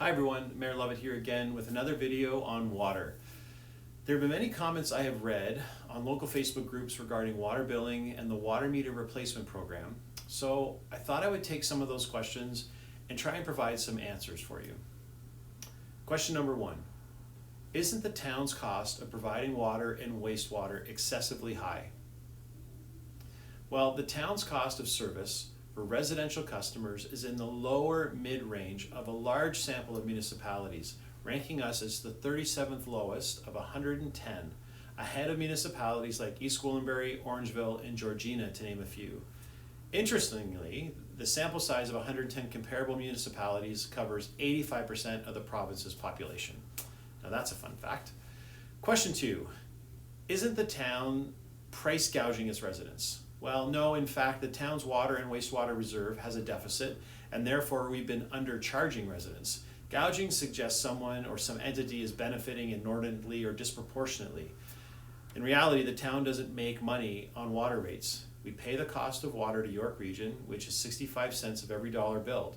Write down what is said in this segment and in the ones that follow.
Hi everyone, Mayor Lovett here again with another video on water. There have been many comments I have read on local Facebook groups regarding water billing and the water meter replacement program, so I thought I would take some of those questions and try and provide some answers for you. Question number one, isn't the town's cost of providing water and wastewater excessively high? Well, the town's cost of service for residential customers is in the lower mid-range of a large sample of municipalities, ranking us as the 37th lowest of 110, ahead of municipalities like East Gwillimbury, Orangeville, and Georgina, to name a few. Interestingly, the sample size of 110 comparable municipalities covers 85% of the province's population. Now that's a fun fact. Question two, isn't the town price gouging its residents? Well, no, in fact, the town's water and wastewater reserve has a deficit, and therefore we've been undercharging residents. Gouging suggests someone or some entity is benefiting inordinately or disproportionately. In reality, the town doesn't make money on water rates. We pay the cost of water to York Region, which is 65 cents of every dollar billed.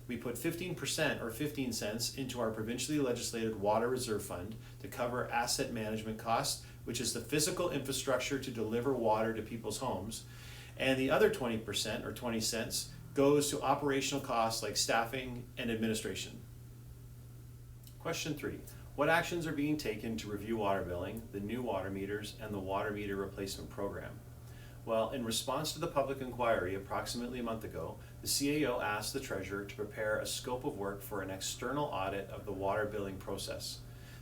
We put 15% or 15 cents into our provincially legislated water reserve fund to cover asset management costs, which is the physical infrastructure to deliver water to people's homes. And the other 20% or 20 cents goes to operational costs like staffing and administration. Question three, what actions are being taken to review water billing, the new water meters, and the water meter replacement program? Well, in response to the public inquiry approximately a month ago, the CAO asked the Treasurer to prepare a scope of work for an external audit of the water billing process.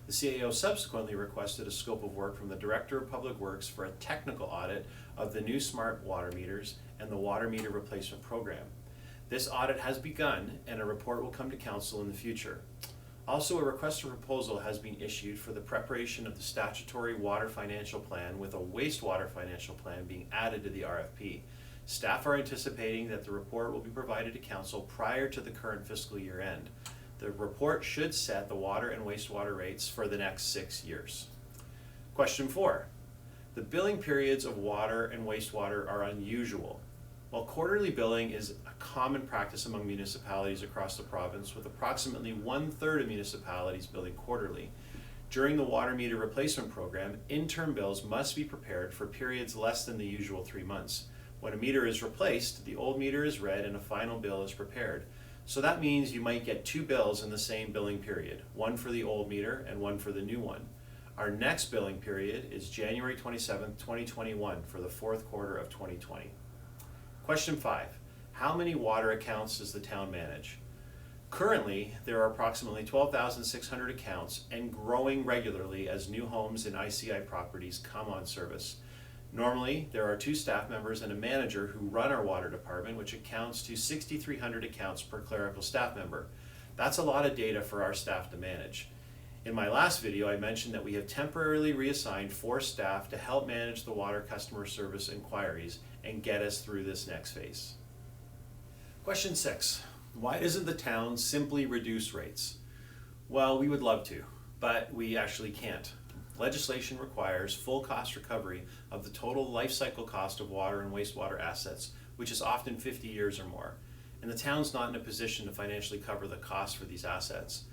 The CAO subsequently requested a scope of work from the Director of Public Works for a technical audit of the new smart water meters and the water meter replacement program. This audit has begun and a report will come to Council in the future. Also, a request for proposal has been issued for the preparation of the statutory water financial plan with a wastewater financial plan being added to the RFP. Staff are anticipating that the report will be provided to Council prior to the current fiscal year end. The report should set the water and wastewater rates for the next 6 years. Question four, the billing periods of water and wastewater are unusual. While quarterly billing is a common practice among municipalities across the province, with approximately 1/3 of municipalities billing quarterly, during the water meter replacement program, interim bills must be prepared for periods less than the usual 3 months. When a meter is replaced, the old meter is read and a final bill is prepared. So that means you might get 2 bills in the same billing period, one for the old meter and one for the new one. Our next billing period is January 27th, 2021 for the 4th quarter of 2020. Question five, how many water accounts does the town manage? Currently, there are approximately 12,600 accounts and growing regularly as new homes and ICI properties come on service. Normally, there are 2 staff members and a manager who run our water department, which accounts to 6,300 accounts per clerical staff member. That's a lot of data for our staff to manage. In my last video, I mentioned that we have temporarily reassigned 4 staff to help manage the water customer service inquiries and get us through this next phase. Question 6, why doesn't the town simply reduce rates? Well, we would love to, but we actually can't. Legislation requires full cost recovery of the total life cycle cost of water and wastewater assets, which is often 50 years or more. And the town's not in a position to financially cover the cost for these assets.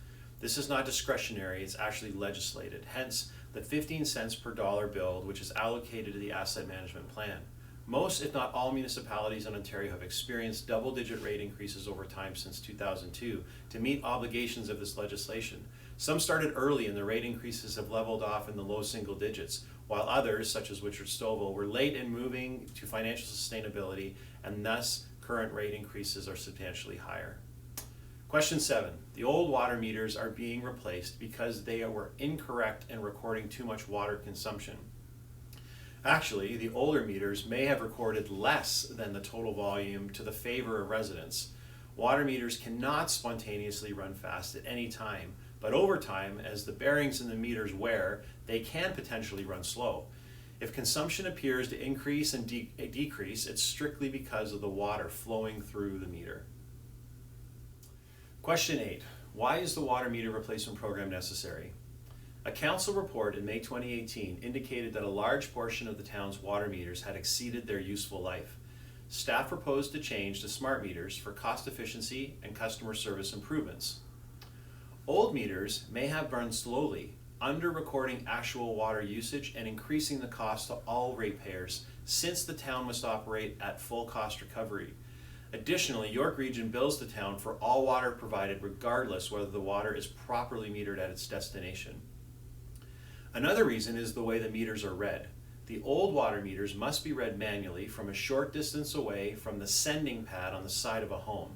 This is not discretionary, it's actually legislated. Hence, the 15 cents per dollar billed, which is allocated to the asset management plan. Most, if not all, municipalities in Ontario have experienced double-digit rate increases over time since 2002 to meet obligations of this legislation. Some started early and the rate increases have leveled off in the low single digits, while others, such as Richard Stouffville, were late in moving to financial sustainability, and thus current rate increases are substantially higher. Question 7, the old water meters are being replaced because they were incorrect and recording too much water consumption. Actually, the older meters may have recorded less than the total volume to the favor of residents. Water meters cannot spontaneously run fast at any time, but over time, as the bearings in the meters wear, they can potentially run slow. If consumption appears to increase and decrease, it's strictly because of the water flowing through the meter. Question 8, why is the water meter replacement program necessary? A council report in May 2018 indicated that a large portion of the town's water meters had exceeded their useful life. Staff proposed to change to smart meters for cost efficiency and customer service improvements. Old meters may have run slowly, under-recording actual water usage and increasing the cost to all ratepayers since the town must operate at full cost recovery. Additionally, York Region bills the town for all water provided regardless whether the water is properly metered at its destination. Another reason is the way the meters are read. The old water meters must be read manually from a short distance away from the sending pad on the side of a home.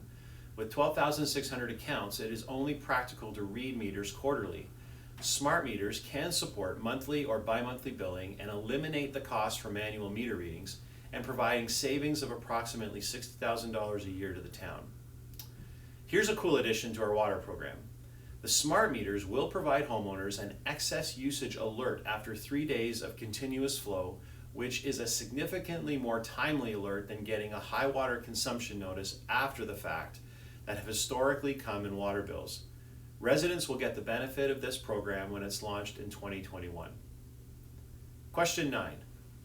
With 12,600 accounts, it is only practical to read meters quarterly. Smart meters can support monthly or bi-monthly billing and eliminate the cost for manual meter readings, and providing savings of approximately $60,000 a year to the town. Here's a cool addition to our water program. The smart meters will provide homeowners an excess usage alert after 3 days of continuous flow, which is a significantly more timely alert than getting a high water consumption notice after the fact that have historically come in water bills. Residents will get the benefit of this program when it's launched in 2021. Question 9.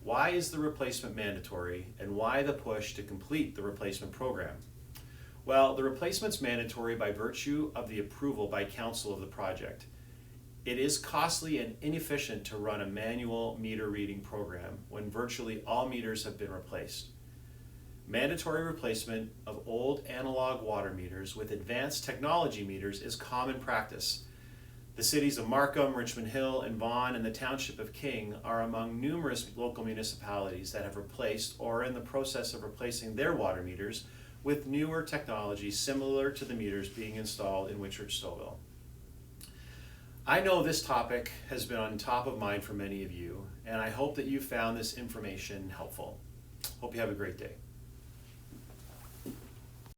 Why is the replacement mandatory, and why the push to complete the replacement program? Well, the replacement's mandatory by virtue of the approval by council of the project. It is costly and inefficient to run a manual meter reading program when virtually all meters have been replaced. Mandatory replacement of old analog water meters with advanced technology meters is common practice. The cities of Markham, Richmond Hill, and Vaughan, and the township of King are among numerous local municipalities that have replaced or are in the process of replacing their water meters with newer technology similar to the meters being installed in Witchurch-Stouffville. I know this topic has been on top of mind for many of you, and I hope that you found this information helpful. Hope you have a great day.